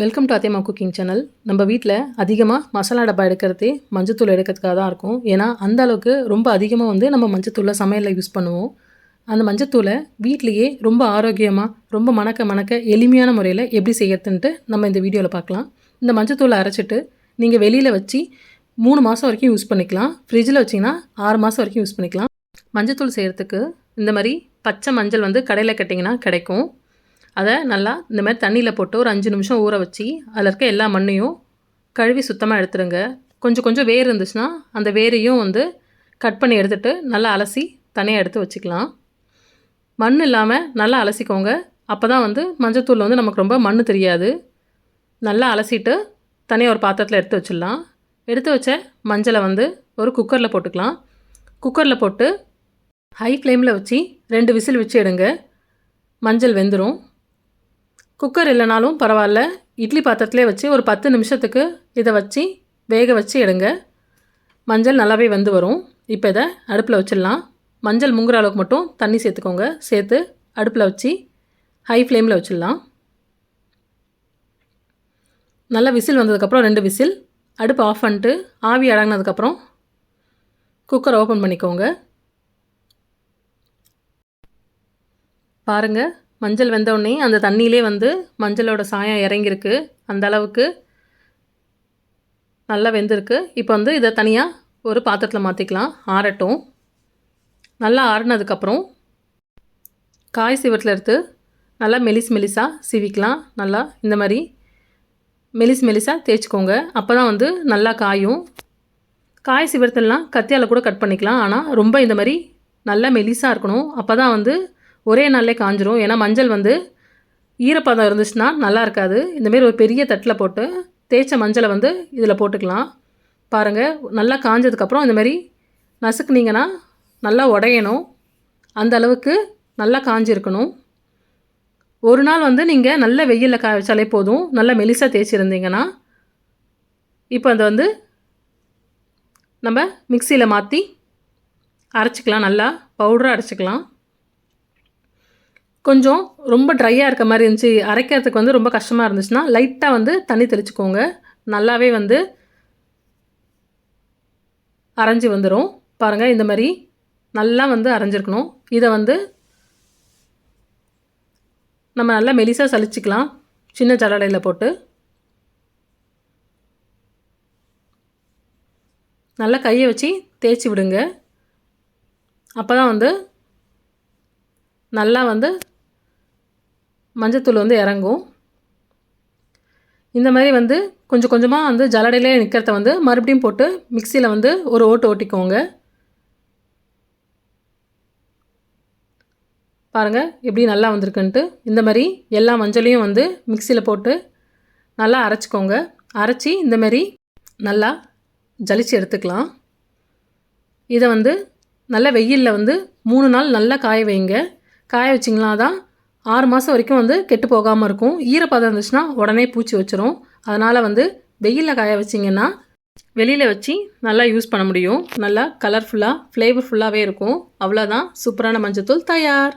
Welcome to Athiyamma cooking channel. நம்ம வீட்டில் அதிகமாக மசாலா டப்பா எடுக்கிறதே மஞ்சத்தூள் எடுக்கிறதுக்காக தான் இருக்கும். ஏன்னா அந்த அளவுக்கு ரொம்ப அதிகமாக நம்ம மஞ்சத்தூளை சமையலில் யூஸ் பண்ணுவோம். அந்த மஞ்சத்தூளை வீட்லேயே ரொம்ப ஆரோக்கியமாக ரொம்ப மணக்க எளிமையான முறையில் எப்படி செய்யறதுன்ட்டு நம்ம இந்த வீடியோவில் பார்க்கலாம். இந்த மஞ்சத்தூளை அரைச்சிட்டு நீங்கள் வெளியில் வச்சு 3 மாதம் வரைக்கும் யூஸ் பண்ணிக்கலாம். ஃப்ரிட்ஜில் வச்சிங்கன்னா 6 மாதம் வரைக்கும் யூஸ் பண்ணிக்கலாம். மஞ்சத்தூள் செய்கிறதுக்கு இந்த மாதிரி பச்சை மஞ்சள் கடையில் கேட்டிங்கன்னா கிடைக்கும். அதை நல்லா இந்த மாதிரி தண்ணியில் போட்டு ஒரு 5 நிமிஷம் ஊற வச்சு அதில் இருக்க எல்லா மண்ணையும் கழுவி சுத்தமாக எடுத்துடுங்க. கொஞ்சம் வேர் இருந்துச்சுன்னா அந்த வேரையும் கட் பண்ணி எடுத்துகிட்டு நல்லா அலசி தனியாக எடுத்து வச்சுக்கலாம். மண் இல்லாமல் நல்லா அலசிக்கோங்க. அப்போ தான் மஞ்சத்தூள் நமக்கு ரொம்ப மண் தெரியாது. நல்லா அலசிட்டு தனியாக ஒரு பாத்திரத்தில் எடுத்து வச்சிடலாம். எடுத்து வச்ச மஞ்சளை ஒரு குக்கரில் போட்டுக்கலாம். குக்கரில் போட்டு ஹை ஃப்ளேமில் வச்சு 2 விசில் வச்சு எடுங்க. மஞ்சள் வெந்துடும். குக்கர் இல்லைனாலும் பரவாயில்ல, இட்லி பாத்திரத்திலே வச்சு ஒரு 10 நிமிஷத்துக்கு இதை வச்சு வேக வச்சு எடுங்க. மஞ்சள் நல்லாவே வெந்து வரும். இப்போ இதை அடுப்பில் வச்சிடலாம். மஞ்சள் முங்குற அளவுக்கு மட்டும் தண்ணி சேர்த்துக்கோங்க. சேர்த்து அடுப்பில் வச்சு ஹை ஃப்ளேமில் வச்சிடலாம். நல்லா விசில் வந்ததுக்கப்புறம் 2 விசில் அடுப்பு ஆஃப் பண்ணிட்டு ஆவி அடங்கினதுக்கப்புறம் குக்கரை ஓப்பன் பண்ணிக்கோங்க. பாருங்கள், மஞ்சள் வெந்தோடனே அந்த தண்ணியிலே மஞ்சளோட சாயம் இறங்கியிருக்கு. அந்த அளவுக்கு நல்லா வெந்திருக்கு. இப்போ இதை தனியாக ஒரு பாத்திரத்தில் மாற்றிக்கலாம். ஆறட்டும். நல்லா ஆறினதுக்கப்புறம் காய் சீவரத்தில் எடுத்து நல்லா மெலிசாக சீவிக்கலாம். நல்லா இந்த மாதிரி மெலிசாக தேய்ச்சிக்கோங்க. அப்போ தான் நல்லா காயும். காய் சீவரத்துலலாம் கத்தியால் கூட கட் பண்ணிக்கலாம். ஆனால் ரொம்ப இந்த மாதிரி நல்லா மெலிசாக இருக்கணும். அப்போ தான் ஒரே நாளிலே காஞ்சிரும். ஏன்னா மஞ்சள் ஈரப்பதம் இருந்துச்சுன்னா நல்லா இருக்காது. இந்தமாரி ஒரு பெரிய தட்டில் போட்டு தேய்ச்ச மஞ்சளை இதில் போட்டுக்கலாம். பாருங்கள், நல்லா காஞ்சதுக்கப்புறம் இந்தமாரி நசுக்குனிங்கன்னா நல்லா உடையணும். அந்த அளவுக்கு நல்லா காஞ்சிருக்கணும். ஒரு நாள் நீங்கள் நல்ல வெயிலில் காய வச்சாலே போதும். நல்லா மெலிசாக தேய்ச்சிருந்தீங்கன்னா இப்போ அதை நம்ம மிக்சியில் மாற்றி அரைச்சிக்கலாம். நல்லா பவுடராக அரைச்சிக்கலாம். கொஞ்சம் ரொம்ப ட்ரையாக இருக்க மாதிரி இருந்துச்சு, அரைக்கிறதுக்கு ரொம்ப கஷ்டமாக இருந்துச்சுன்னா லைட்டாக தண்ணி தெளிச்சுக்கோங்க. நல்லாவே அரைஞ்சி வந்துடும். பாருங்கள், இந்த மாதிரி நல்லா அரைஞ்சிருக்கணும். இதை நம்ம நல்லா மெலிசாக சலிச்சிக்கலாம். சின்ன ஜல்லடையில் போட்டு நல்லா கையை வச்சு தேய்ச்சி விடுங்க. அப்போ தான் நல்லா மஞ்சத்தூள் இறங்கும். இந்த மாதிரி கொஞ்சமாக ஜல்லடையிலே நிற்கிறத மறுபடியும் போட்டு மிக்சியில் ஒரு ஓட்டு ஓட்டிக்கோங்க. பாருங்கள் எப்படி நல்லா வந்திருக்குன்ட்டு. இந்த மாதிரி எல்லா மஞ்சளையும் மிக்சியில் போட்டு நல்லா அரைச்சிக்கோங்க. அரைச்சி இந்த மாதிரி நல்லா ஜலிச்சு எடுத்துக்கலாம். இதை நல்லா வெயிலில் 3 நாள் நல்லா காய வைங்க. காய வச்சிங்களா தான் 6 மாதம் வரைக்கும் கெட்டு போகாமல் இருக்கும். ஈரப்பதம் இருந்துச்சுன்னா உடனே பூச்சி வச்சிரும். அதனால் வெயிலில் காய வச்சிங்கன்னா வெளியில் வச்சு நல்லா யூஸ் பண்ண முடியும். நல்லா கலர்ஃபுல்லாக ஃப்ளேவர்ஃபுல்லாகவே இருக்கும். அவ்வளோதான், சூப்பரான மஞ்சத்தூள் தயார்.